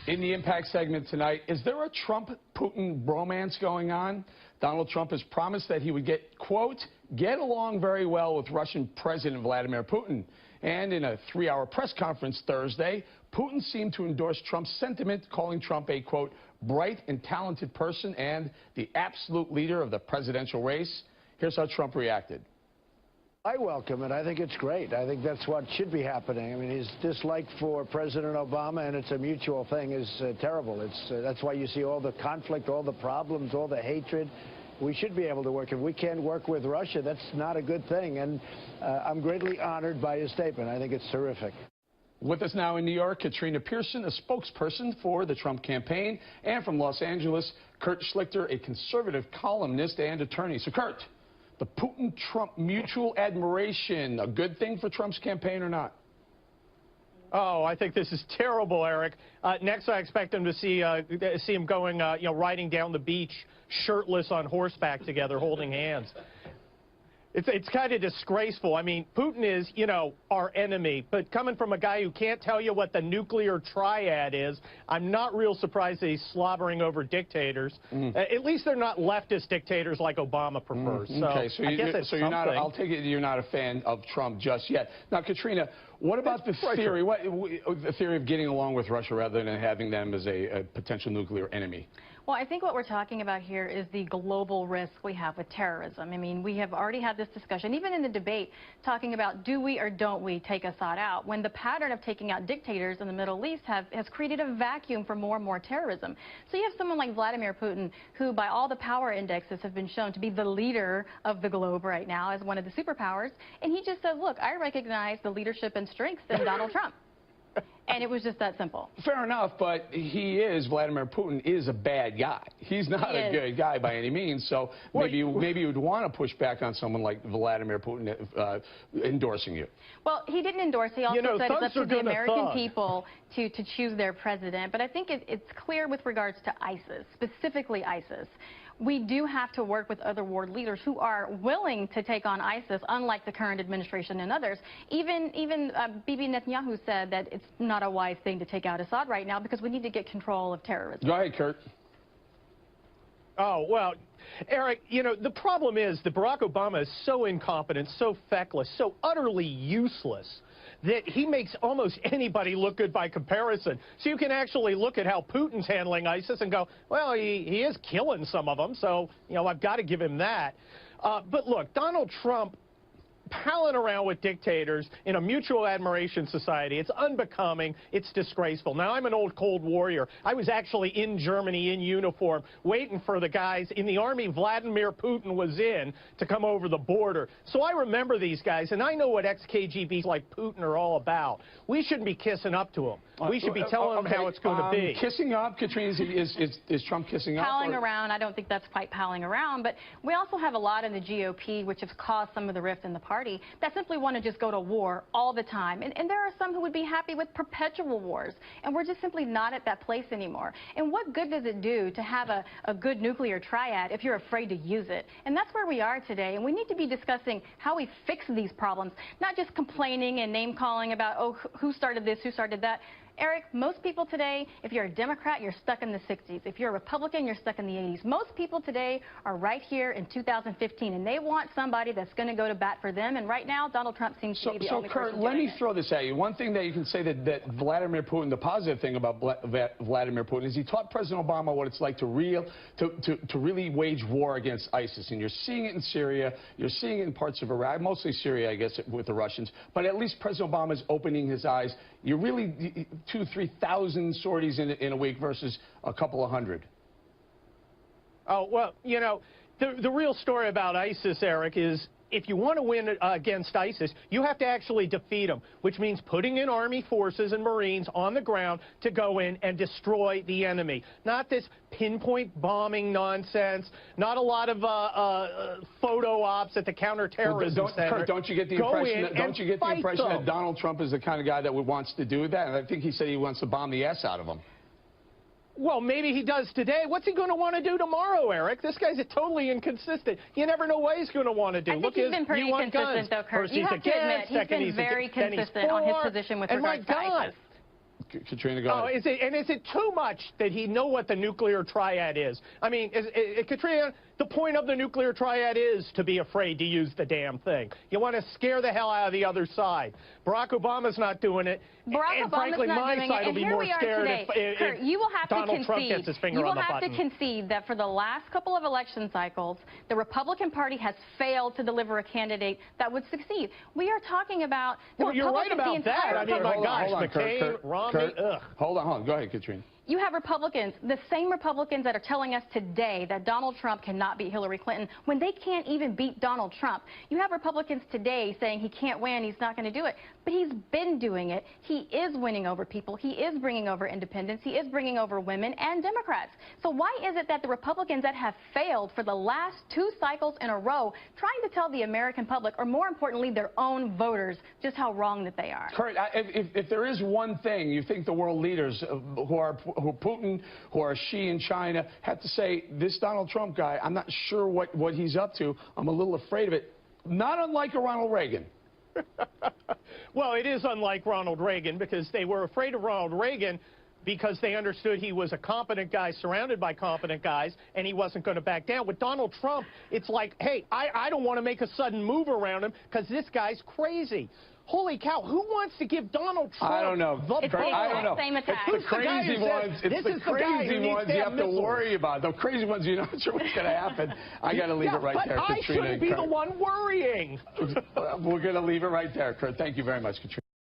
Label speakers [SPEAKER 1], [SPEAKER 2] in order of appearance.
[SPEAKER 1] In the Impact segment tonight, is there a Trump-Putin bromance going on? Donald Trump has promised that he would get along very well with Russian President Vladimir Putin. And in a 3-hour press conference Thursday, Putin seemed to endorse Trump's sentiment, calling Trump a, quote, bright and talented person and the absolute leader of the presidential race. Here's how Trump reacted.
[SPEAKER 2] I welcome it. I think it's great. I think that's what should be happening. I mean, his dislike for President Obama, and it's a mutual thing, is terrible. That's why you see all the conflict, all the problems, all the hatred. We should be able to work. If we can't work with Russia, that's not a good thing. And I'm greatly honored by his statement. I think it's terrific.
[SPEAKER 1] With us now in New York, Katrina Pearson, a spokesperson for the Trump campaign, and from Los Angeles, Kurt Schlichter, a conservative columnist and attorney. So, Kurt, the Putin-Trump mutual admiration, a good thing for Trump's campaign or not?
[SPEAKER 3] Oh, I think this is terrible, Eric. Next, I expect him to see him going, riding down the beach, shirtless on horseback together, holding hands. It's kind of disgraceful. I mean, Putin is, our enemy. But coming from a guy who can't tell you what the nuclear triad is, I'm not real surprised that he's slobbering over dictators. At least they're not leftist dictators like Obama prefers.
[SPEAKER 1] Okay, so you're not. I'll take it you're not a fan of Trump just yet. Now, Katrina, what about the theory? The theory of getting along with Russia rather than having them as a potential nuclear enemy?
[SPEAKER 4] Well, I think what we're talking about here is the global risk we have with terrorism. I mean, we have already had this discussion, even in the debate, talking about do we or don't we take Assad out, when the pattern of taking out dictators in the Middle East has created a vacuum for more and more terrorism. So you have someone like Vladimir Putin, who by all the power indexes have been shown to be the leader of the globe right now as one of the superpowers, and he just said, look, I recognize the leadership and strengths in Donald Trump. And it was just that simple.
[SPEAKER 1] Fair enough, but Vladimir Putin is a bad guy. He's not a good guy by any means, so maybe you would want to push back on someone like Vladimir Putin endorsing you.
[SPEAKER 4] Well, he didn't endorse. He also said it's up to the American people to choose their president. But I think it's clear with regards to ISIS, specifically ISIS. We do have to work with other world leaders who are willing to take on ISIS, unlike the current administration and others. Even Bibi Netanyahu said that it's not a wise thing to take out Assad right now because we need to get control of terrorism.
[SPEAKER 1] Go ahead, Kurt.
[SPEAKER 3] Oh, well, Eric, the problem is that Barack Obama is so incompetent, so feckless, so utterly useless that he makes almost anybody look good by comparison. So you can actually look at how Putin's handling ISIS and go, well, he is killing some of them, so, I've got to give him that. But look, Donald Trump palling around with dictators in a mutual admiration society, it's unbecoming, it's disgraceful. Now, I'm an old Cold Warrior. I was actually in Germany in uniform waiting for the guys in the army Vladimir Putin was in to come over the border. So I remember these guys, and I know what ex-KGBs like Putin are all about. We shouldn't be kissing up to them. We should be telling them how it's going to be.
[SPEAKER 1] Kissing up, Katrina, is Trump kissing up?
[SPEAKER 4] Palling around, I don't think that's quite palling around, but we also have a lot in the GOP which has caused some of the rift in the party that simply want to just go to war all the time. And there are some who would be happy with perpetual wars, and we're just simply not at that place anymore. And what good does it do to have a good nuclear triad if you're afraid to use it? And that's where we are today, and we need to be discussing how we fix these problems, not just complaining and name-calling about, oh, who started this, who started that. Eric, most people today, if you're a Democrat, you're stuck in the 60s. If you're a Republican, you're stuck in the 80s. Most people today are right here in 2015, and they want somebody that's going to go to bat for them. And right now, Donald Trump seems to be the only person doing it. So, Kurt, let me
[SPEAKER 1] throw this at you. One thing that you can say that Vladimir Putin, the positive thing about Vladimir Putin is he taught President Obama what it's like to really wage war against ISIS. And you're seeing it in Syria. You're seeing it in parts of Iraq, mostly Syria, I guess, with the Russians. But at least President Obama is opening his eyes. You're really 2,000-3,000 sorties in a week versus a couple of hundred.
[SPEAKER 3] Oh, well, the real story about ISIS, Eric, is if you want to win against ISIS, you have to actually defeat them, which means putting in Army forces and Marines on the ground to go in and destroy the enemy. Not this pinpoint bombing nonsense, not a lot of photo ops at the counterterrorism center.
[SPEAKER 1] Kurt, don't you get the impression that Donald Trump is the kind of guy that wants to do that? And I think he said he wants to bomb the S out of them.
[SPEAKER 3] Well, maybe he does today. What's he going to want to do tomorrow, Eric? This guy's totally inconsistent. You never know what he's going to want to do.
[SPEAKER 4] I think he's been pretty consistent, though, Kurt. You have to admit, he's been very consistent on his position with regards to ISIS.
[SPEAKER 1] Katrina, go ahead.
[SPEAKER 3] Is it too much that he know what the nuclear triad is? I mean, Katrina, the point of the nuclear triad is to be afraid to use the damn thing. You want to scare the hell out of the other side. Barack Obama's not doing it. And frankly, my side will be more scared if Donald Trump gets his finger on the button.
[SPEAKER 4] You will have to concede that for the last couple of election cycles, the Republican Party has failed to deliver a candidate that would succeed. We are talking about the
[SPEAKER 3] Well, you're right about that. I mean, my gosh, McCain, Romney, ugh.
[SPEAKER 1] Hold on. Go ahead, Katrina.
[SPEAKER 4] You have Republicans, the same Republicans that are telling us today that Donald Trump cannot beat Hillary Clinton when they can't even beat Donald Trump. You have Republicans today saying he can't win, he's not going to do it. But he's been doing it. He is winning over people. He is bringing over independents. He is bringing over women and Democrats. So why is it that the Republicans that have failed for the last 2 cycles in a row trying to tell the American public, or more importantly, their own voters, just how wrong that they are?
[SPEAKER 1] Kurt, if there is one thing you think the world leaders who are Putin, who are Xi in China, have to say, this Donald Trump guy, I'm not sure what he's up to. I'm a little afraid of it. Not unlike a Ronald Reagan.
[SPEAKER 3] Well, it is unlike Ronald Reagan, because they were afraid of Ronald Reagan because they understood he was a competent guy surrounded by competent guys, and he wasn't going to back down. With Donald Trump, it's like, hey, I don't want to make a sudden move around him because this guy's crazy. Holy cow, who wants to give Donald Trump
[SPEAKER 1] I don't know.
[SPEAKER 4] It's the same attack.
[SPEAKER 1] It's the crazy ones. It's the crazy ones you have to worry about. The crazy ones, you're not sure what's going to happen. I got to leave it right there, Katrina.
[SPEAKER 3] I shouldn't be the one worrying.
[SPEAKER 1] We're going to leave it right there, Kurt. Thank you very much, Katrina.